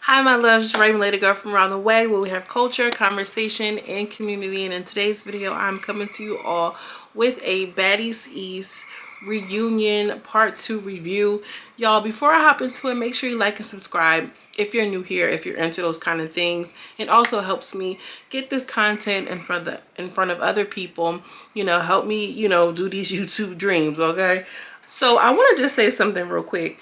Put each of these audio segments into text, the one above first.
Hi my loves, it's Raven Lady Girl from around the way, where we have culture, conversation, and community. And in today's video, I'm coming to you all with a Baddies East reunion part 2 review. Y'all, before I hop into it, make sure you like and subscribe if you're new here, if you're into those kind of things. It also helps me get this content in front of other people, help me, do these YouTube dreams, okay? So I want to just say something real quick.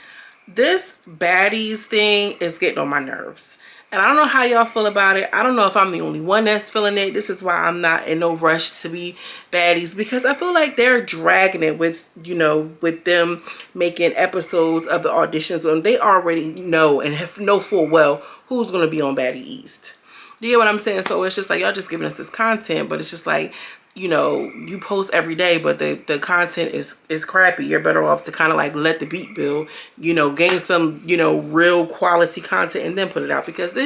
This baddies thing is getting on my nerves, and I don't know how y'all feel about it. I don't know if I'm the only one that's feeling it. This is why I'm not in no rush to be baddies, because I feel like they're dragging it with, with them making episodes of the auditions when they already know and know full well who's going to be on Baddies East. You get what I'm saying? So it's just like, y'all just giving us this content, but it's just like, you post every day, but the content is crappy. You're better off to kind of like let the beat build, gain some, real quality content and then put it out, because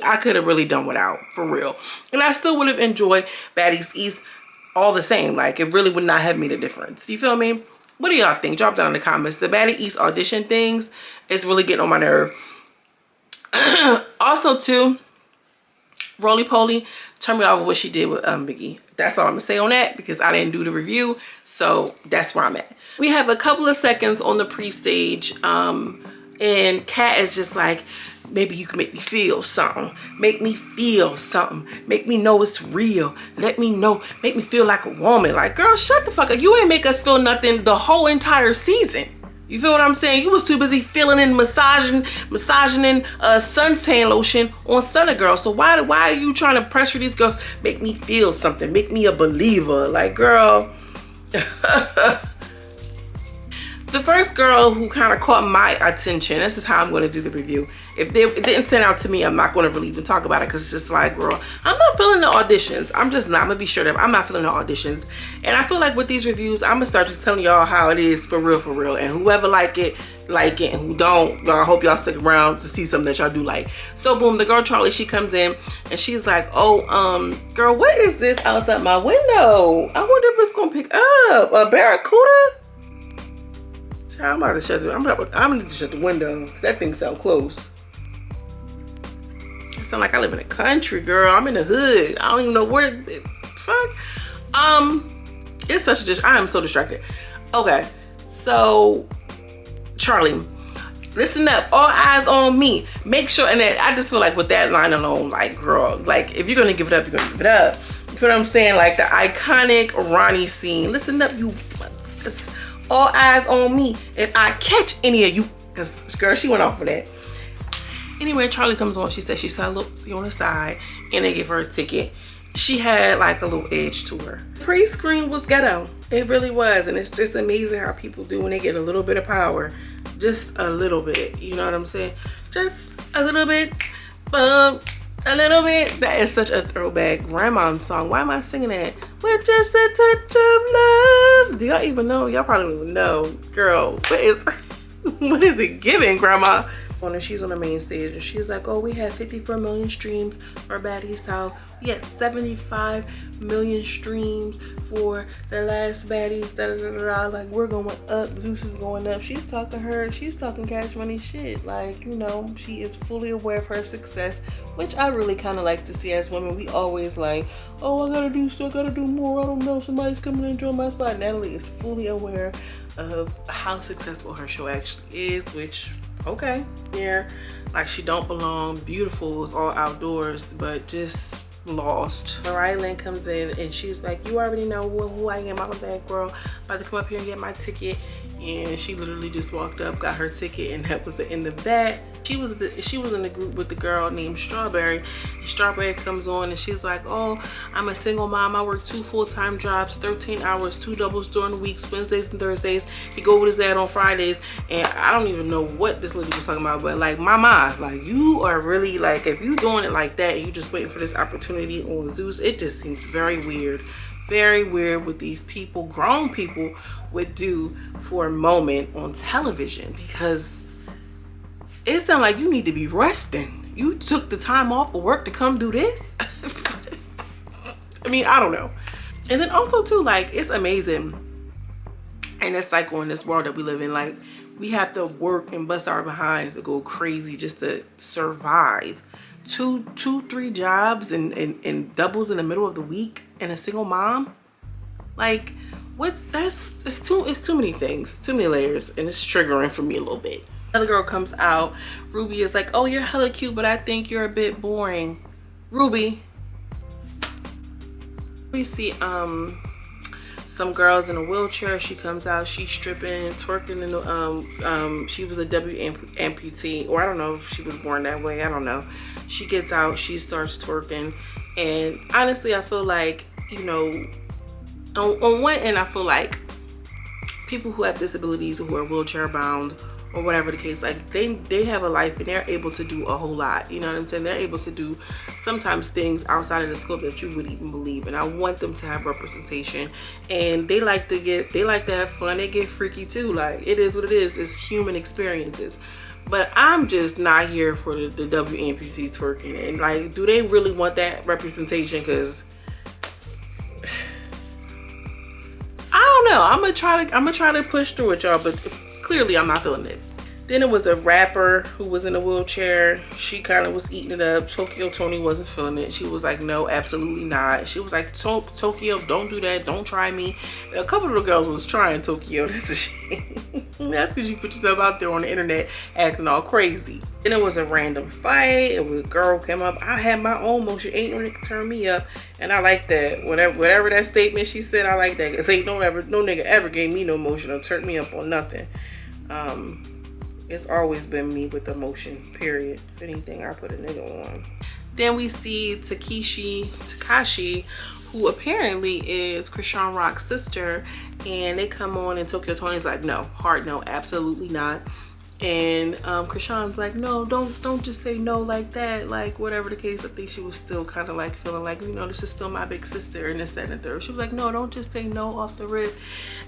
I could have really done without, for real. And I still would have enjoyed Baddies East all the same. Like, it really would not have made a difference. You feel me? What do y'all think? Drop down in the comments. The Baddies East audition things is really getting on my nerve. Also too, Rollie Poly turned me off of what she did with Biggie. That's all I'm gonna say on that, because I didn't do the review, so that's where I'm at. We have a couple of seconds on the pre-stage, and Kat is just like, maybe you can make me feel something. Make me feel something. Make me know it's real. Let me know. Make me feel like a woman. Like, girl, shut the fuck up. You ain't make us feel nothing the whole entire season. You feel what I'm saying? You was too busy feeling and massaging suntan lotion on Stunner Girl. So why are you trying to pressure these girls? Make me feel something. Make me a believer. Like, girl. The first girl who kind of caught my attention, this is how I'm going to do the review. If it didn't stand out to me, I'm not going to really even talk about it, because it's just like, girl, I'm not feeling the auditions. I'm just not. I'm going to be sure that I'm not feeling the auditions. And I feel like with these reviews, I'm going to start just telling y'all how it is for real. And whoever like it, and who don't, I hope y'all stick around to see something that y'all do like. So boom, the girl Charlie, she comes in and she's like, oh, girl, what is this outside my window? I wonder if it's going to pick up a barracuda? I'm about to shut the, I'm gonna need to shut the window, because that thing sound close. It sound like I live in the country, girl. I'm in the hood. I don't even know where the fuck. It's such a I am so distracted. Okay, so Charlie, listen up. All eyes on me. Make sure, and then I just feel like with that line alone, like, girl, like, if you're gonna give it up, you're gonna give it up. You feel what I'm saying? Like the iconic Ronnie scene. Listen up, you. All eyes on me if I catch any of you, because girl, she went off for that. Anyway, Charlie comes on. She said she saw a little on the side, and they give her a ticket. She had like a little edge to her. Pre-screen was ghetto. It really was. And it's just amazing how people do when they get a little bit of power. Just a little bit, you know what I'm saying? Just a little bit, a little bit. That is such a throwback grandma song. Why am I singing that? With just a touch of love. Do y'all even know? Y'all probably don't even know. Girl, what is it giving, grandma? And she's on the main stage and she's like, oh, we had 54 million streams for Baddies South. We had 75 million streams for the last Baddies. Da, da, da, da. Like, we're going up. Zeus is going up. She's talking Cash Money shit. Like, she is fully aware of her success, which I really kind of like to see as women. We always like, oh, I gotta do more. I don't know. Somebody's coming and join my spot. Natalie is fully aware of how successful her show actually is, which, okay, yeah, like, she don't belong. Beautiful is all outdoors, but just lost. Mariah Lynn comes in and she's like, you already know who I am. I'm a bad girl, about to come up here and get my ticket. And she literally just walked up, got her ticket, and that was the end of that. She was in the group with the girl named Strawberry. And Strawberry comes on and she's like, oh, I'm a single mom. I work 2 full-time jobs, 13 hours, 2 doubles during the weeks, Wednesdays and Thursdays. He go with his dad on Fridays. And I don't even know what this lady was talking about, but like, mama, like, you are really, like, if you doing it like that and you just waiting for this opportunity on Zeus, it just seems very weird. Very weird what these people, grown people, would do for a moment on television, because it sounds like you need to be resting. You took the time off of work to come do this. I mean, I don't know. And then also too, like, it's amazing, and it's like, in this world that we live in, like, we have to work and bust our behinds to go crazy just to survive. Two, 3 jobs and doubles in the middle of the week and a single mom. Like, what? It's too many things, too many layers, and it's triggering for me a little bit. Another girl comes out. Ruby is like, oh, you're hella cute, but I think you're a bit boring. Ruby. We see some girls in a wheelchair. She comes out, she's stripping, twerking in the she was a amputee, or I don't know if she was born that way, I don't know. She gets out, she starts twerking, and honestly I feel like, you know, on one end I feel like people who have disabilities or who are wheelchair bound or whatever the case, like they have a life and they're able to do a whole lot, you know what I'm saying? They're able to do sometimes things outside of the scope that you would even believe, and I want them to have representation. And they like to have fun, they get freaky too. Like, it is what it is, it's human experiences. But I'm just not here for the amputee twerking. And like, do they really want that representation? Because I don't know. I'm gonna try to push through it, y'all, but clearly I'm not feeling it. Then it was a rapper who was in a wheelchair. She kind of was eating it up. Toni wasn't feeling it. She was like, no, absolutely not. She was like, Tokyo, don't do that. Don't try me. And a couple of the girls was trying Tokyo. That's a shame. That's because you put yourself out there on the internet acting all crazy. Then it was a random fight. It was a girl came up. I had my own motion. Ain't no nigga turn me up. And I like that. Whatever that statement she said, I like that. Because ain't no nigga ever gave me no motion or turned me up on nothing. It's always been me with emotion, period. If anything, I put a nigga on. Then we see Tekashi, who apparently is Chrisean Rock's sister, and they come on and Toni's like, no, hard no, absolutely not. And Chrisean's like, no, don't just say no like that, like whatever the case. I think she was still kind of like feeling like, you know, this is still my big sister and this, that, and the third. She was like, no, don't just say no off the rip,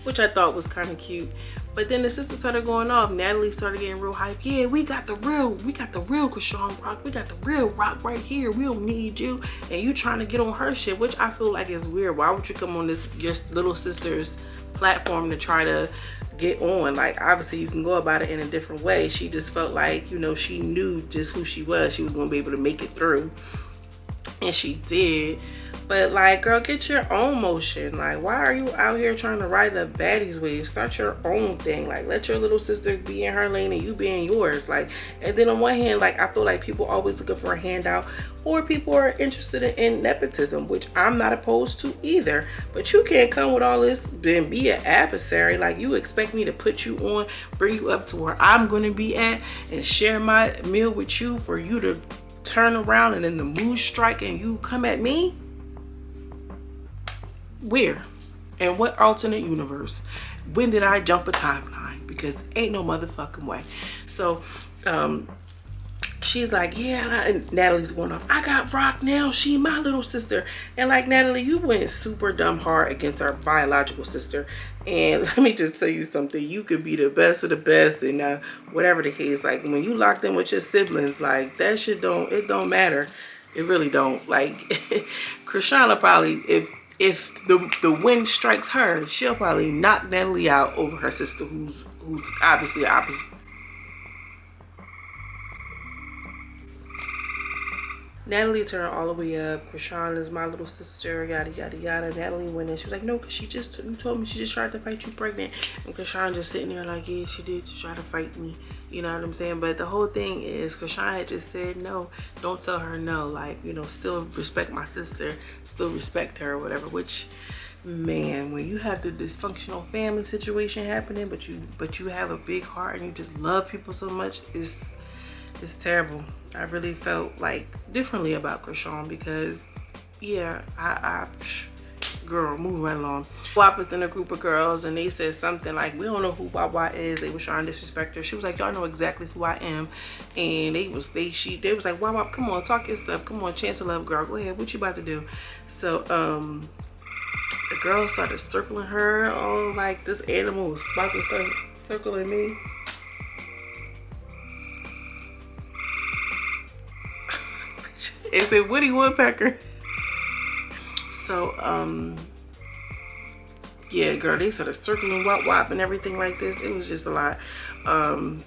which I thought was kind of cute. But then the sister started going off. Natalie started getting real hype. Yeah, we got the real Chrisean Rock. We got the real Rock right here. We don't need you. And you trying to get on her shit, which I feel like is weird. Why would you come on this your little sister's platform to try to get on? Like, obviously you can go about it in a different way. She just felt like, you know, she knew just who she was. She was going to be able to make it through. And she did. But like, girl, get your own motion. Like, why are you out here trying to ride the baddies wave? Start your own thing. Like, let your little sister be in her lane and you be in yours. Like, and then on one hand, like, I feel like people always looking for a handout, or people are interested in nepotism, which I'm not opposed to either. But you can't come with all this and be an adversary. Like, you expect me to put you on, bring you up to where I'm going to be at, and share my meal with you for you to turn around and then the mood strike and you come at me? Where? And what alternate universe? When did I jump a timeline? Because ain't no motherfucking way. So she's like, yeah, and Natalie's going off, I got Rock now, she my little sister. And like, Natalie, you went super dumb hard against our biological sister. And let me just tell you something, you could be the best of the best and whatever the case, like when you locked in with your siblings, like that shit don't matter. It really don't. Like Chrisean probably, if the wind strikes her, she'll probably knock Natalie out over her sister, who's obviously opposite. Natalie turned all the way up. Chrisean is my little sister, yada yada yada. Natalie went in. She was like, no, because you told me she just tried to fight you pregnant. And Chrisean just sitting there like, yeah, she did just try to fight me. You know what I'm saying? But the whole thing is Chrisean had just said, no, don't tell her no. Like, you know, still respect my sister, still respect her or whatever. Which, man, when you have the dysfunctional family situation happening, but you have a big heart and you just love people so much, it's terrible. I really felt like differently about Chrisean because, yeah, girl, moving right along. Wap was in a group of girls and they said something like, we don't know who Wawa is. They was trying to disrespect her. She was like, y'all know exactly who I am. And they was like, Wawa, come on, talk your stuff. Come on, chance of love, girl. Go ahead. What you about to do? So, the girl started circling her. Oh, like this animal was about to start circling me. It's a Woody Woodpecker. So Yeah, girl, they started circling wop and everything like this. It was just a lot.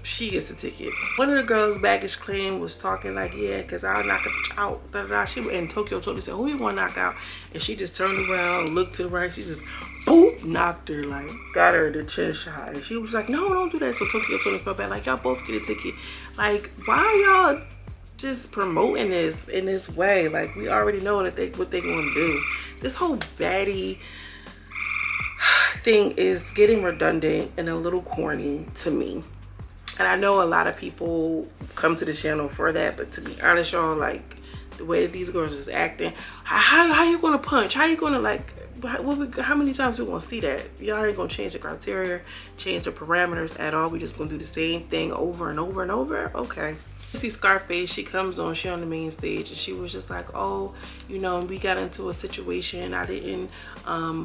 She gets the ticket. One of the girls' baggage claim was talking like, yeah, because I'll knock her out. Da, da, da. She in Tokyo Toni said, who you want to knock out? And she just turned around, looked to the right. She just, boop, knocked her, like, got her the chest shot. And she was like, no, don't do that. So Tokyo Toni felt bad. Like, y'all both get a ticket. Like, why are y'all just promoting this in this way? Like, we already know that what they gonna do. This whole baddie thing is getting redundant and a little corny to me. And I know a lot of people come to the channel for that, but to be honest, y'all, like, the way that these girls is acting, how you gonna punch? How you gonna, like, how many times we gonna see that? Y'all ain't gonna change the criteria, change the parameters at all. We just gonna do the same thing over and over and over? Okay. You see Scarface, she comes on, she on the main stage, and she was just like, oh, you know, we got into a situation. I didn't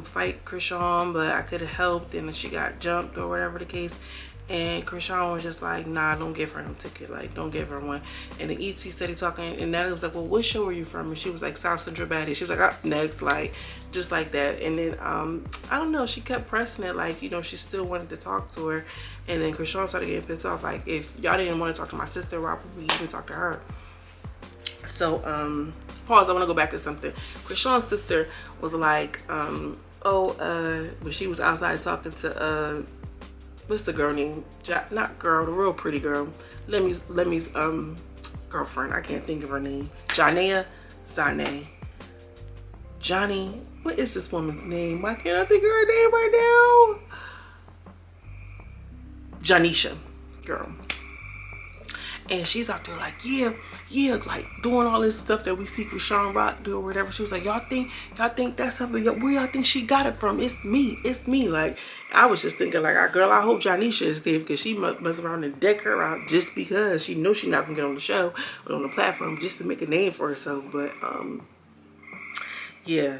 fight Chrisean, but I could have helped, and she got jumped or whatever the case. And Chrisean was just like, nah, don't give her no ticket. Like, don't give her one. And the ET said he talking, and Natalie was like, well, what show are you from? And she was like, South Central Baddie. She was like, up next, like, just like that. And then, I don't know, she kept pressing it, like, you know, she still wanted to talk to her. And then Chrisean started getting pissed off, like, if y'all didn't want to talk to my sister, why would we even talk to her? So, pause, I want to go back to something. Chrisean's sister was like, when she was outside talking to, what's the girl name? Not girl, the real pretty girl. Lemmy's girlfriend. I can't think of her name. Zane. Johnny. What is this woman's name? Why can't I think of her name right now? Janisha, girl. And she's out there like, yeah, like doing all this stuff that we see Chrisean Rock do or whatever. She was like, y'all think that's something, where y'all think she got it from? It's me. Like, I was just thinking like, girl, I hope Janisha is there, because she must around and deck her out just because she knows she's not gonna get on the show or on the platform just to make a name for herself. But yeah,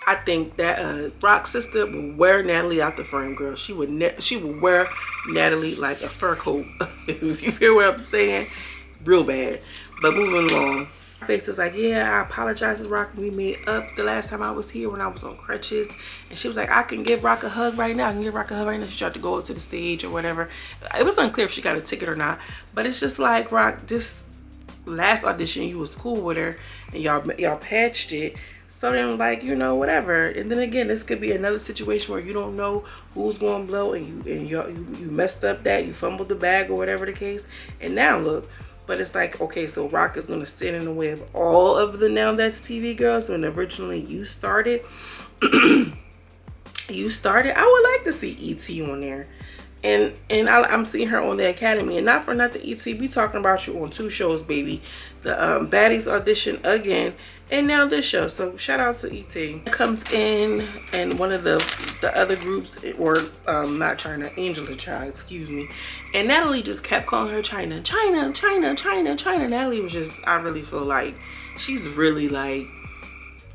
I think that Rock's sister will wear Natalie out the frame, girl. She would wear Natalie like a fur coat. You hear what I'm saying? Real bad. But moving along. Face is like, yeah, I apologize to Rock. We made up the last time I was here when I was on crutches. And she was like, I can give Rock a hug right now. She tried to go up to the stage or whatever. It was unclear if she got a ticket or not. But it's just like, Rock, just last audition, you was cool with her. And y'all patched it. So then, like, you know, whatever. And then again, this could be another situation where you don't know who's going to blow, and you messed up that, you fumbled the bag or whatever the case. And now look, but it's like, okay, so Rock is going to stand in the way of all of the Now That's TV girls when originally you started. I would like to see ET on there. And I'm seeing her on the Academy, and not for nothing, ET, we talking about you on 2 shows, baby. The Baddies Audition again, and now this show. So shout out to ET. Comes in, and one of the other groups, or not Chyna, Angela Child, excuse me. And Natalie just kept calling her Chyna. Natalie was just, I really feel like she's really like,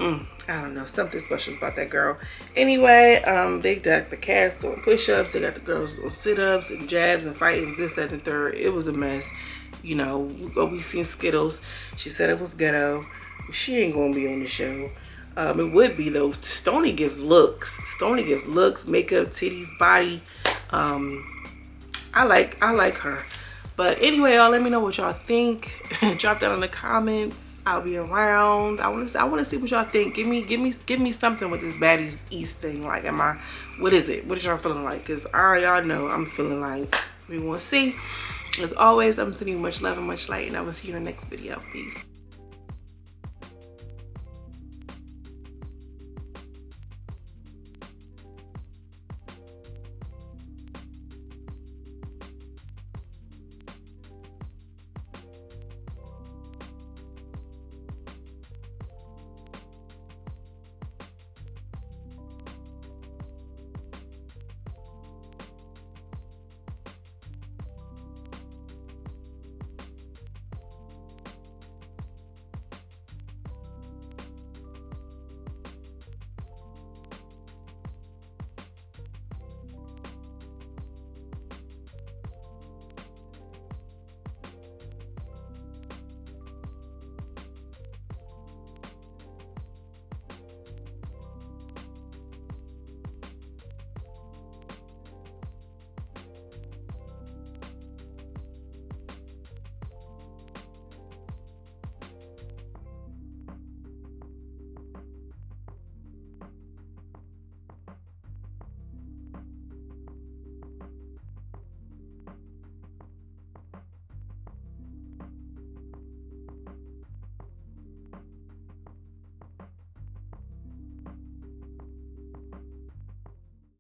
I don't know, something special about that girl. Anyway, they got the cast on push-ups, they got the girls doing sit-ups and jabs and fighting, this, that, and third. It was a mess. You know, we seen skittlez. She said it was ghetto. She ain't gonna be on the show. It would be though. Toni gives looks. Makeup, titties, body. I like her. But anyway, y'all, let me know what y'all think. Drop that in the comments. I'll be around. I want to see what y'all think. Give me something with this Baddies East thing. Like, what is it? What is y'all feeling like? Because y'all know I'm feeling like we want to see. As always, I'm sending you much love and much light, and I will see you in the next video. Peace.